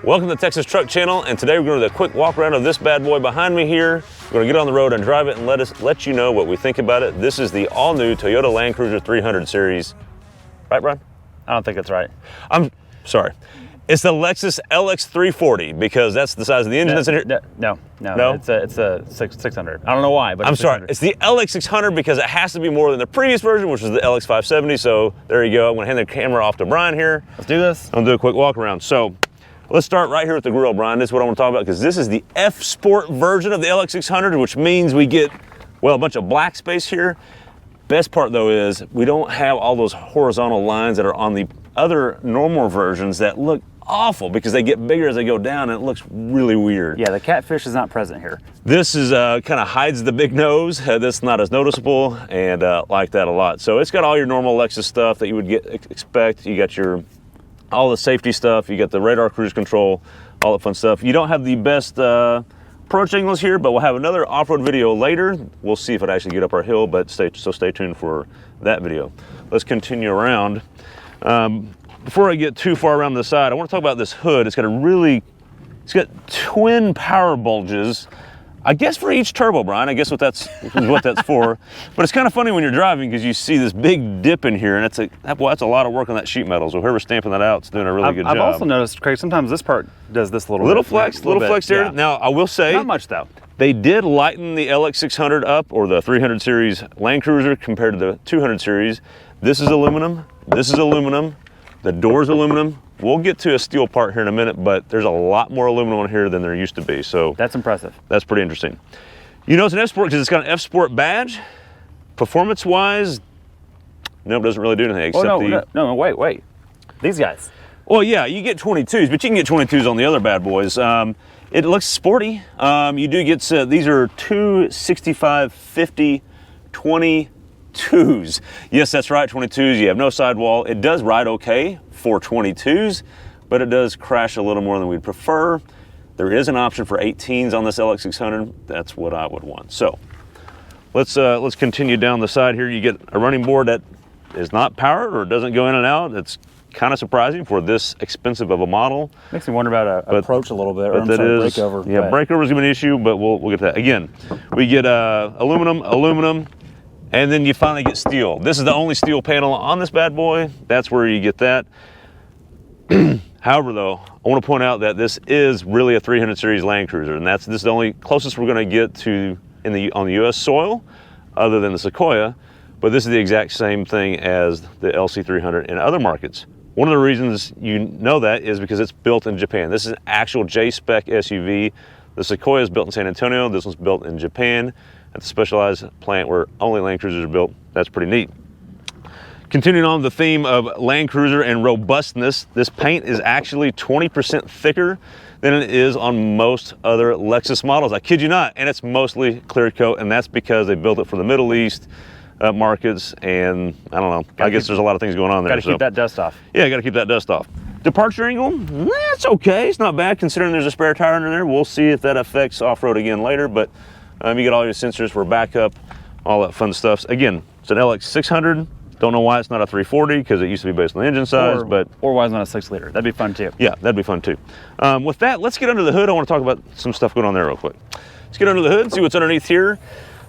Welcome to the Texas Truck Channel, and today we're going to do a quick walk around of this bad boy behind me here. We're going to get on the road and drive it and let you know what we think about it. This is the all-new Toyota Land Cruiser 300 series. Right, Brian? I don't think it's right. I'm sorry. It's the Lexus LX340 because that's the size of the engine that's in here. No. It's a 600. I don't know why, but I'm sorry. It's the LX600 because it has to be more than the previous version, which was the LX570. So there you go. I'm going to hand the camera off to Brian here. Let's do this. I'm going to do a quick walk around. So let's start right here with the grill, Brian. This is what I want to talk about because this is the F Sport version of the LX600, which means we get, well, a bunch of black space here. Best part though is we don't have all those horizontal lines that are on the other normal versions that look awful because they get bigger as they go down and it looks really weird. Yeah, the catfish is not present here. This is kind of hides the big nose. That's not as noticeable, and like that a lot. So it's got all your normal Lexus stuff that you would expect. You got all the safety stuff. You got the radar cruise control, all that fun stuff. You don't have the best approach angles here, but we'll have another off-road video later. We'll see if it actually get up our hill, but stay tuned for that video. Let's continue around. Before I get too far around the side, I want to talk about this hood. It's got twin power bulges, I guess for each turbo, Brian. I guess what that's for. But it's kind of funny when you're driving because you see this big dip in here, and that's a lot of work on that sheet metal. So whoever's stamping that out is doing a really good job. I've also noticed, Craig, sometimes this part does this little flex there. Yeah. Now I will say, not much though. They did lighten the LX600 up, or the 300 series Land Cruiser compared to the 200 series. This is aluminum. This is aluminum. The door's aluminum. We'll get to a steel part here in a minute, but there's a lot more aluminum on here than there used to be. So that's impressive. That's pretty interesting. You know it's an F Sport because it's got an F Sport badge. Performance-wise, no, it doesn't really do anything except no, wait. These guys. Well, yeah, you get 22s, but you can get 22s on the other bad boys. It looks sporty. You do get, these are 265 50 22s. Yes, that's right, 22s. You have no sidewall. It does ride okay for 22s, but it does crash a little more than we'd prefer. There is an option for 18s on this LX600. That's what I would want. So let's continue down the side here. You get a running board that is not powered or doesn't go in and out. It's kind of surprising for this expensive of a model. Makes me wonder about approach a little bit, or breakover. Yeah, breakover is going to be an issue, but we'll get to that. Again, we get aluminum, and then you finally get steel. This is the only steel panel on this bad boy. That's where you get that. However, though, I want to point out that this is really a 300 series Land Cruiser, and this is the only closest we're going to get to on the U.S. soil, other than the Sequoia. But this is the exact same thing as the LC300 in other markets. One of the reasons you know that is because it's built in Japan. This is an actual J-spec SUV. The Sequoia is built in San Antonio. This one's built in Japan at the specialized plant where only Land Cruisers are built. That's pretty neat. Continuing on the theme of Land Cruiser and robustness, this paint is actually 20% thicker than it is on most other Lexus models. I kid you not, and it's mostly clear coat, and that's because they built it for the Middle East markets, and I don't know, I guess there's a lot of things going on there. Gotta keep that dust off. Yeah, gotta keep that dust off. Departure angle, that's okay. It's not bad considering there's a spare tire under there. We'll see if that affects off-road again later, but you get all your sensors for backup, all that fun stuff. Again, it's an LX600. Don't know why it's not a 340 because it used to be based on the engine size, or why it's not a 6-liter. That'd be fun too. Yeah, that'd be fun too. With that, let's get under the hood. I want to talk about some stuff going on there real quick. Let's get under the hood and see what's underneath here.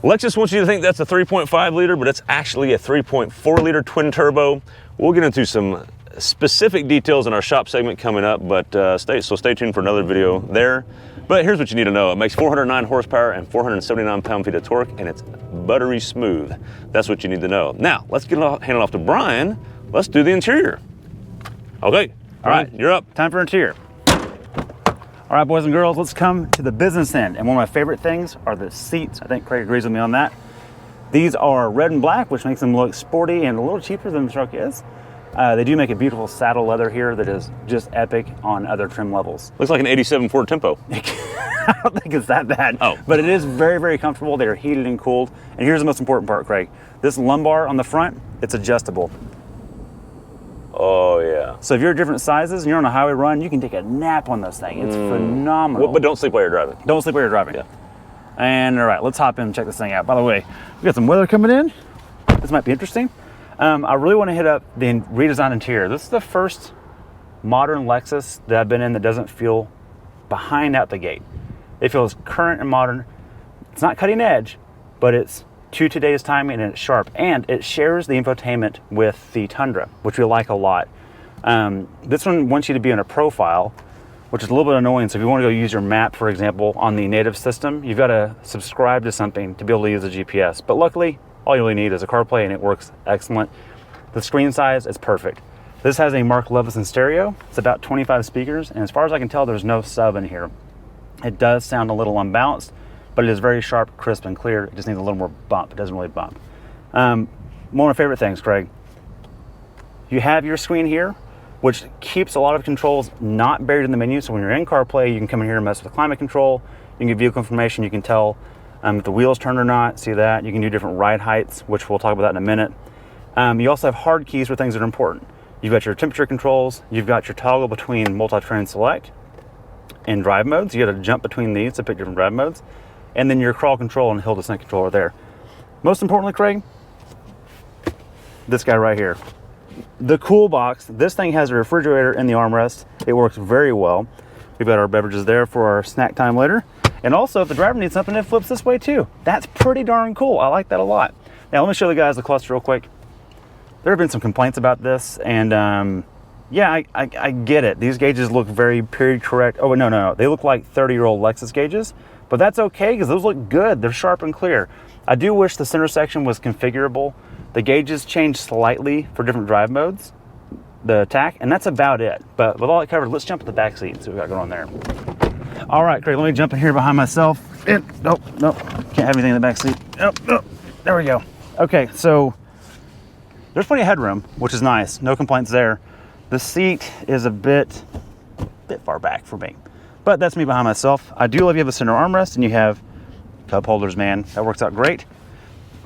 Lexus wants you to think that's a 3.5 liter, but it's actually a 3.4 liter twin turbo. We'll get into some specific details in our shop segment coming up, but stay tuned for another video there. But here's what you need to know. It makes 409 horsepower and 479 pound-feet of torque, and it's buttery smooth. That's what you need to know. Now, let's hand it off to Brian. Let's do the interior. Okay, all right, you're up. Time for interior. All right, boys and girls, let's come to the business end. And one of my favorite things are the seats. I think Craig agrees with me on that. These are red and black, which makes them look sporty and a little cheaper than the truck is. They do make a beautiful saddle leather here that is just epic on other trim levels. Looks like an 87 Ford Tempo. I don't think it's that bad. Oh. But it is very, very comfortable. They are heated and cooled. And here's the most important part, Craig. This lumbar on the front, it's adjustable. Oh, yeah. So if you're different sizes and you're on a highway run, you can take a nap on this thing. It's phenomenal. But don't sleep while you're driving. Don't sleep while you're driving. Yeah. And all right, let's hop in and check this thing out. By the way, we got some weather coming in. This might be interesting. I really want to hit up the redesigned interior. This is the first modern Lexus that I've been in that doesn't feel behind out the gate. It feels current and modern. It's not cutting edge, but it's to today's timing and it's sharp. And it shares the infotainment with the Tundra, which we like a lot. This one wants you to be in a profile, which is a little bit annoying. So if you want to go use your map, for example, on the native system, you've got to subscribe to something to be able to use the GPS. But luckily, all you really need is a CarPlay and it works excellent. The screen size is perfect. This has a Mark Levinson stereo. It's about 25 speakers, and as far as I can tell, there's no sub in here. It does sound a little unbalanced, but it is very sharp, crisp, and clear. It just needs a little more bump. It doesn't really bump. One of my favorite things, Craig, you have your screen here, which keeps a lot of controls not buried in the menu. So when you're in CarPlay, you can come in here and mess with the climate control. You can get vehicle information. You can tell if the wheels turned or not. See that? You can do different ride heights, which we'll talk about that in a minute. You also have hard keys for things that are important. You've got your temperature controls. You've got your toggle between multi-train select and drive modes. You got to jump between these to pick different drive modes. And then your crawl control and hill descent control are there. Most importantly, Craig, this guy right here. The cool box. This thing has a refrigerator in the armrest. It works very well. We've got our beverages there for our snack time later. And also, if the driver needs something, it flips this way too. That's pretty darn cool. I like that a lot. Now, let me show you guys the cluster real quick. There have been some complaints about this, and yeah, I get it. These gauges look very period correct. Oh, no. They look like 30-year-old Lexus gauges, but that's okay because those look good. They're sharp and clear. I do wish the center section was configurable. The gauges change slightly for different drive modes, the TAC, and that's about it. But with all that covered, let's jump to the back seat and see what we got going on there. All right, Craig, let me jump in here behind myself. Nope, can't have anything in the back seat. Nope, there we go. Okay, so there's plenty of headroom, which is nice. No complaints there. The seat is a bit far back for me, but that's me behind myself. I do love you have a center armrest and you have cup holders, man. That works out great.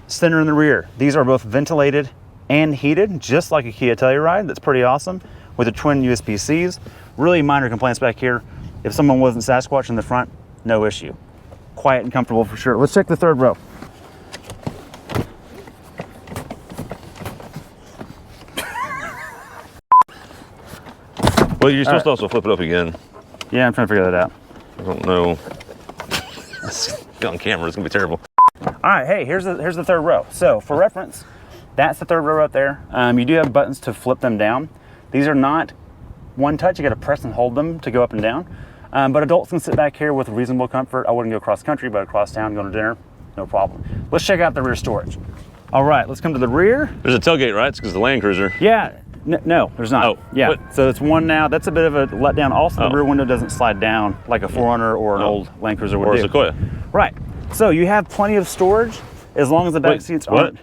Center in the rear. These are both ventilated and heated, just like a Kia Telluride. That's pretty awesome with the twin USB-Cs. Really minor complaints back here. If someone wasn't Sasquatch in the front, no issue. Quiet and comfortable for sure. Let's check the third row. Well, you're supposed to also flip it up again. Yeah, I'm trying to figure that out. I don't know. On camera, it's gonna be terrible. All right, hey, here's the third row. So for reference, that's the third row right there. You do have buttons to flip them down. These are not one touch. You got to press and hold them to go up and down. But adults can sit back here with reasonable comfort. I wouldn't go cross country, but across town, going to dinner, no problem. Let's check out the rear storage. All right, let's come to the rear. There's a tailgate, right? It's because the Land Cruiser. Yeah. No, there's not. Oh, yeah. what? So it's one now. That's a bit of a letdown. Also, the rear window doesn't slide down like a 4Runner or an old Land Cruiser would do. Or a Sequoia. Right. So you have plenty of storage as long as the back seats aren't.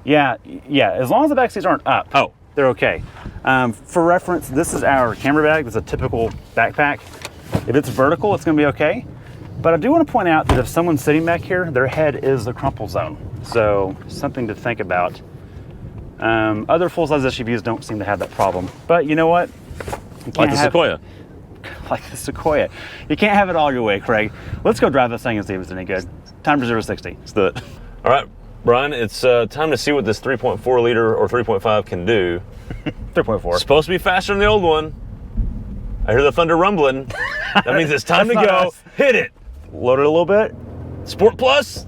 Yeah. As long as the back seats aren't up. Oh, they're okay. For reference, this is our camera bag. It's a typical backpack. If it's vertical, it's going to be okay. But I do want to point out that if someone's sitting back here, their head is the crumple zone. So something to think about. Other full-size SUVs don't seem to have that problem. But you know what? like the Sequoia. Like the Sequoia. You can't have it all your way, Craig. Let's go drive this thing and see if it's any good. Time to 0 to 60. Let's do it. All right, Brian, it's time to see what this 3.4 liter or 3.5 can do. 3.4. Supposed to be faster than the old one. I hear the thunder rumbling. That means it's time to go. Us. Hit it. Load it a little bit. Sport Plus.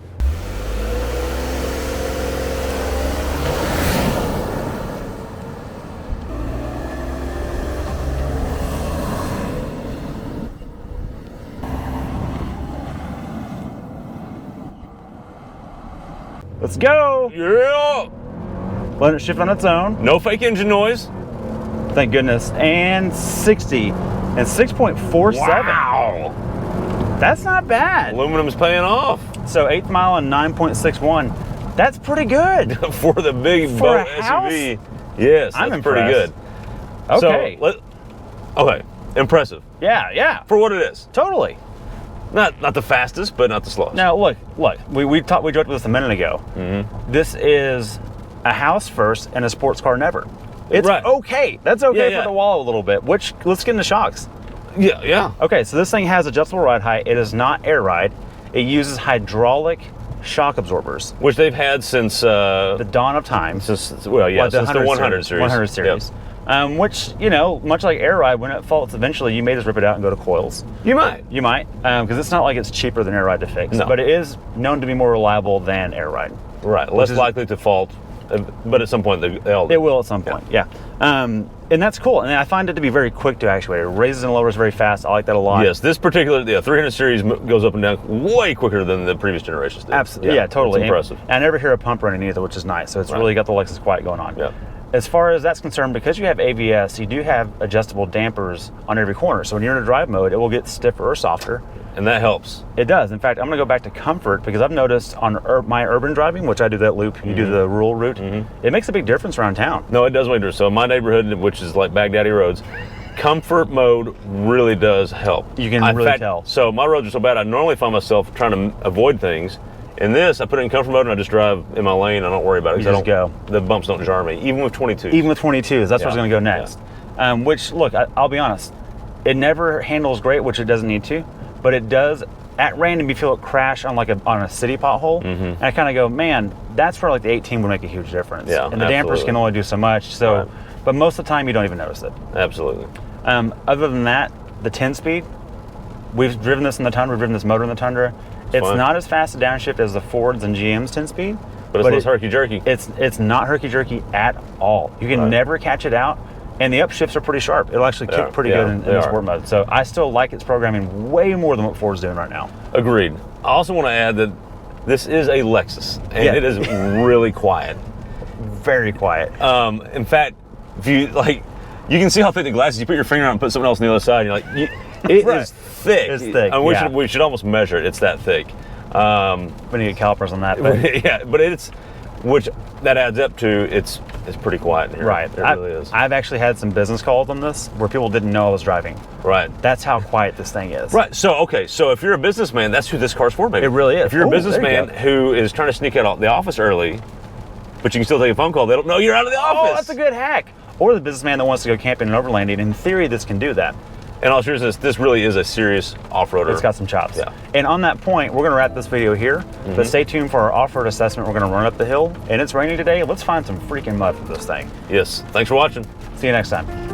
Let's go. Yeah. Let it shift on its own. No fake engine noise. Thank goodness. And 60 and 6.47. Wow. That's not bad. Aluminum's paying off. So 8th mile and 9.61. That's pretty good. For the big For boat a house? SUV. Yes, I'm that's pretty good. impressed. Okay. So, okay, impressive. Yeah. For what it is. Totally. Not the fastest, but not the slowest. Now look. We joked with this a minute ago. Mm-hmm. This is a house first and a sports car never. It's right. okay. That's okay Yeah. for the wall a little bit. Let's get into shocks. Yeah. Okay, so this thing has adjustable ride height. It is not air ride. It uses hydraulic shock absorbers. Which they've had since The dawn of time. since the 100 series. 100 series. Yep. Which, you know, much like air ride, when it faults eventually, you may just rip it out and go to coils. You might. You might, because it's not like it's cheaper than air ride to fix, No. but it is known to be more reliable than air ride. Right, less likely to fault, but at some point they all do. It will at some point, yeah. And that's cool, and I find it to be very quick to actuate. It raises and lowers very fast. I like that a lot. Yes, this particular 300 series goes up and down way quicker than the previous generations did. Absolutely, yeah, totally. It's impressive. And I never hear a pump running either, which is nice. So it's really got the Lexus Quiet going on. Yeah. As far as that's concerned, because you have ABS, you do have adjustable dampers on every corner. So when you're in a drive mode, it will get stiffer or softer. And that helps. It does. In fact, I'm going to go back to comfort because I've noticed on my urban driving, which I do that loop, you do the rural route, it makes a big difference around town. No, it does make a difference. So in my neighborhood, which is like Baghdadi roads, comfort mode really does help. You can really tell. So my roads are so bad, I normally find myself trying to avoid things. In this, I put it in comfort mode and I just drive in my lane. I don't worry about it. You just go. The bumps don't jar me, even with 22. Even with 22s, that's where it's going to go next. Yeah. Which, look, I'll be honest, it never handles great, which it doesn't need to, but it does. At random, you feel it crash on on a city pothole, and I kind of go, man, that's where like the 18 would make a huge difference. Yeah, and the dampers can only do so much. So, but most of the time, you don't even notice it. Absolutely. Other than that, the 10-speed, we've driven this in the Tundra, we've driven this motor in the Tundra. It's not as fast a downshift as the Fords and GM's 10-speed, but it's less herky-jerky. It's not herky-jerky at all. You can never catch it out. And the upshifts are pretty sharp. It'll actually kick pretty good in the sport mode. So I still like its programming way more than what Ford's doing right now. Agreed. I also want to add that this is a Lexus, and it is really quiet. Very quiet. In fact, if you you can see how thick the glass is. You put your finger on and put something else on the other side, and you're like, it is thick. It's thick. We should almost measure it. It's that thick. We need calipers on that. But yeah, but which that adds up to it's pretty quiet in here. Right. It really is. I've actually had some business calls on this where people didn't know I was driving. Right. That's how quiet this thing is. Right. So if you're a businessman, that's who this car's for, maybe. It really is. If you're a businessman who is trying to sneak out of the office early, but you can still take a phone call, they don't know you're out of the office. Oh, that's a good hack. Or the businessman that wants to go camping and overlanding. In theory, this can do that. In all seriousness, this really is a serious off-roader. It's got some chops. Yeah. And on that point, we're going to wrap this video here. But stay tuned for our off-road assessment. We're going to run up the hill, and it's raining today. Let's find some freaking mud for this thing. Yes. Thanks for watching. See you next time.